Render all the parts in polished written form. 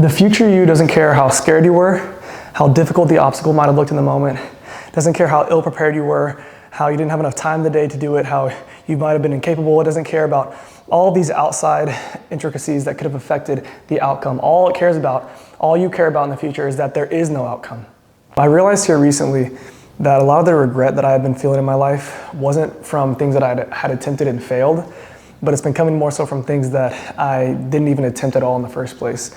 The future you doesn't care how scared you were, how difficult the obstacle might have looked in the moment, doesn't care how ill prepared you were, how you didn't have enough time in the day to do it, how you might have been incapable. It doesn't care about all these outside intricacies that could have affected the outcome. All you care about in the future is that there is no outcome. I realized here recently that a lot of the regret that I had been feeling in my life wasn't from things that I had attempted and failed, but it's been coming more so from things that I didn't even attempt at all in the first place.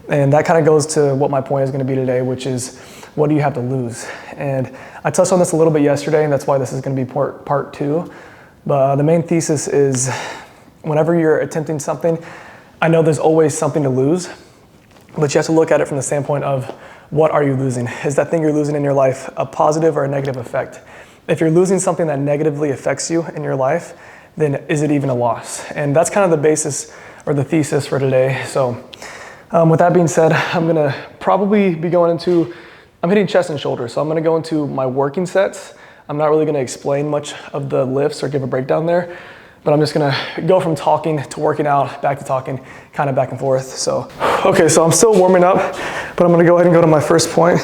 And that kind of goes to what my point is going to be today, which is, what do you have to lose? And I touched on this a little bit yesterday, and that's why this is going to be part two. But the main thesis is, whenever you're attempting something, I know there's always something to lose, but you have to look at it from the standpoint of, what are you losing? Is that thing you're losing in your life a positive or a negative effect? If you're losing something that negatively affects you in your life, then is it even a loss? And that's kind of the basis or the thesis for today. So with that being said, I'm gonna probably be going into, I'm hitting chest and shoulders. So I'm gonna go into my working sets. I'm not really gonna explain much of the lifts or give a breakdown there, but I'm just gonna go from talking to working out, back to talking, kind of back and forth. So, okay, so I'm still warming up, but I'm gonna go ahead and go to my first point,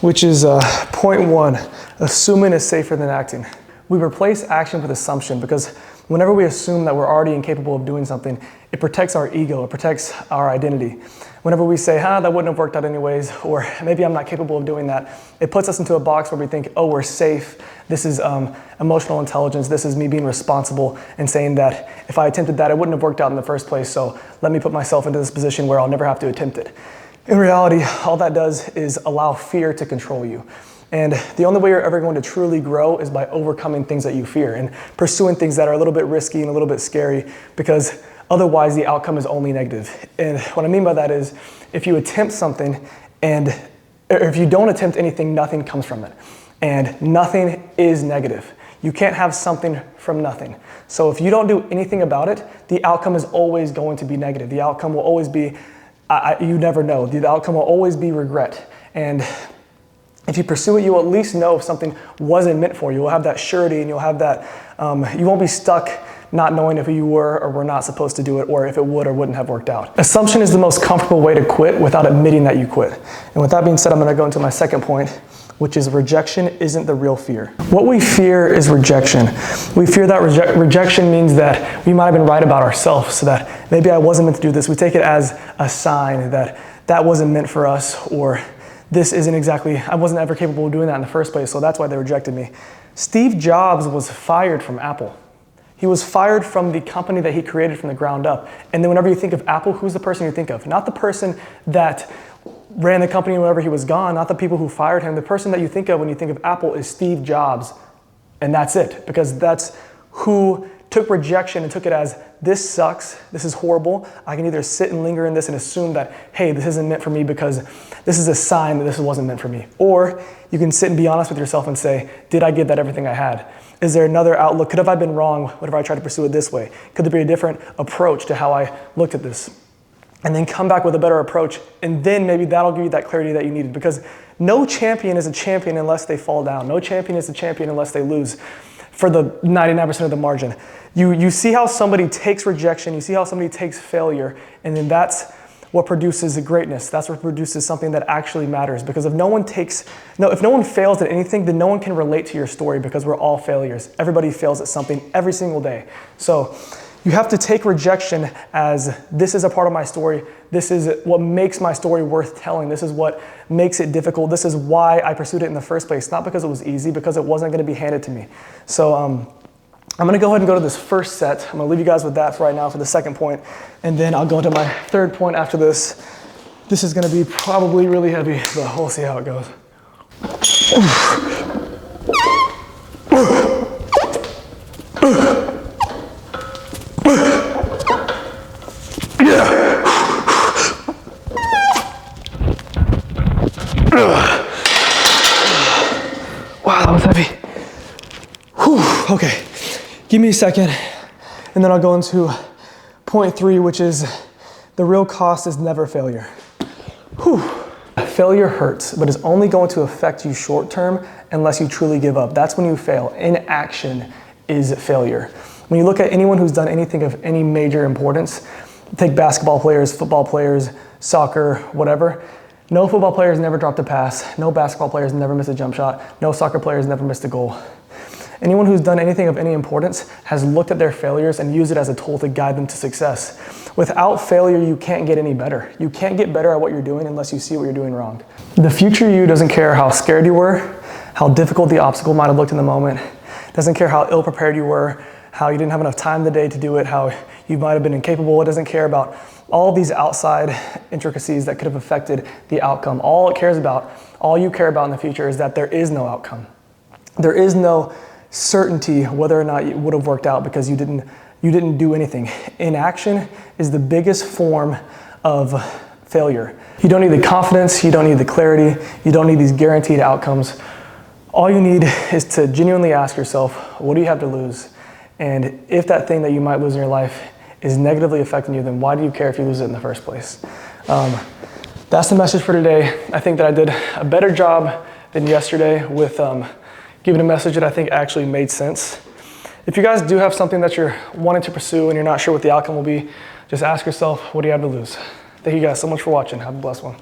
which is point one, assuming is safer than acting. We replace action with assumption because whenever we assume that we're already incapable of doing something, it protects our ego, it protects our identity. Whenever we say, that wouldn't have worked out anyways, or maybe I'm not capable of doing that, it puts us into a box where we think, oh, we're safe. This is emotional intelligence. This is me being responsible and saying that if I attempted that, it wouldn't have worked out in the first place. So let me put myself into this position where I'll never have to attempt it. In reality, all that does is allow fear to control you. And the only way you're ever going to truly grow is by overcoming things that you fear and pursuing things that are a little bit risky and a little bit scary, because otherwise the outcome is only negative. And what I mean by that is, if you attempt something or if you don't attempt anything, nothing comes from it. And nothing is negative. You can't have something from nothing. So if you don't do anything about it, the outcome is always going to be negative. The outcome will always be, you never know. The outcome will always be regret. And if you pursue it, you'll at least know if something wasn't meant for you. You'll have that surety, and you'll have that, you won't be stuck not knowing if you were or were not supposed to do it, or if it would or wouldn't have worked out. Assumption is the most comfortable way to quit without admitting that you quit. And with that being said, I'm gonna go into my second point, which is rejection isn't the real fear. What we fear is rejection. We fear that rejection means that we might have been right about ourselves, so that maybe I wasn't meant to do this. We take it as a sign that that wasn't meant for us, or this isn't exactly, I wasn't ever capable of doing that in the first place, so that's why they rejected me. Steve Jobs was fired from Apple. He was fired from the company that he created from the ground up. And then whenever you think of Apple, who's the person you think of? Not the person that ran the company whenever he was gone, not the people who fired him. The person that you think of when you think of Apple is Steve Jobs. And that's it, because that's who took rejection and took it as, this sucks, this is horrible. I can either sit and linger in this and assume that, hey, this isn't meant for me because this is a sign that this wasn't meant for me. Or you can sit and be honest with yourself and say, did I give that everything I had? Is there another outlook? Could have I been wrong whenever I tried to pursue it this way? Could there be a different approach to how I looked at this? And then come back with a better approach, and then maybe that'll give you that clarity that you needed, because no champion is a champion unless they fall down. No champion is a champion unless they lose for the 99% of the margin. You see how somebody takes rejection, you see how somebody takes failure, and then that's what produces greatness. That's what produces something that actually matters. Because if no one fails at anything, then no one can relate to your story, because we're all failures. Everybody fails at something every single day. So you have to take rejection as, this is a part of my story. This is what makes my story worth telling. This is what makes it difficult. This is why I pursued it in the first place. Not because it was easy, because it wasn't going to be handed to me. So I'm going to go ahead and go to this first set. I'm going to leave you guys with that for right now for the second point. And then I'll go into my third point after this. This is going to be probably really heavy, but we'll see how it goes. Wow, that was heavy. Whew, okay, give me a second, and then I'll go into point three, which is the real cost is never failure. Whew. Failure hurts, but it's only going to affect you short term unless you truly give up. That's when you fail. Inaction is failure. When you look at anyone who's done anything of any major importance, take basketball players, football players, soccer, whatever. No football players never dropped a pass. No basketball players never missed a jump shot. No soccer players never missed a goal. Anyone who's done anything of any importance has looked at their failures and used it as a tool to guide them to success. Without failure, you can't get any better. You can't get better at what you're doing unless you see what you're doing wrong. The future you doesn't care how scared you were, how difficult the obstacle might have looked in the moment, doesn't care how ill prepared you were, how you didn't have enough time in the day to do it, how you might have been incapable. It doesn't care about all these outside intricacies that could have affected the outcome. All you care about in the future is that there is no outcome. There is no certainty whether or not it would have worked out because you didn't do anything. Inaction is the biggest form of failure. You don't need the confidence, you don't need the clarity, you don't need these guaranteed outcomes. All you need is to genuinely ask yourself, what do you have to lose? And if that thing that you might lose in your life is negatively affecting you, then why do you care if you lose it in the first place? That's the message for today. I think that I did a better job than yesterday with giving a message that I think actually made sense. If you guys do have something that you're wanting to pursue and you're not sure what the outcome will be, just ask yourself, what do you have to lose? Thank you guys so much for watching. Have a blessed one.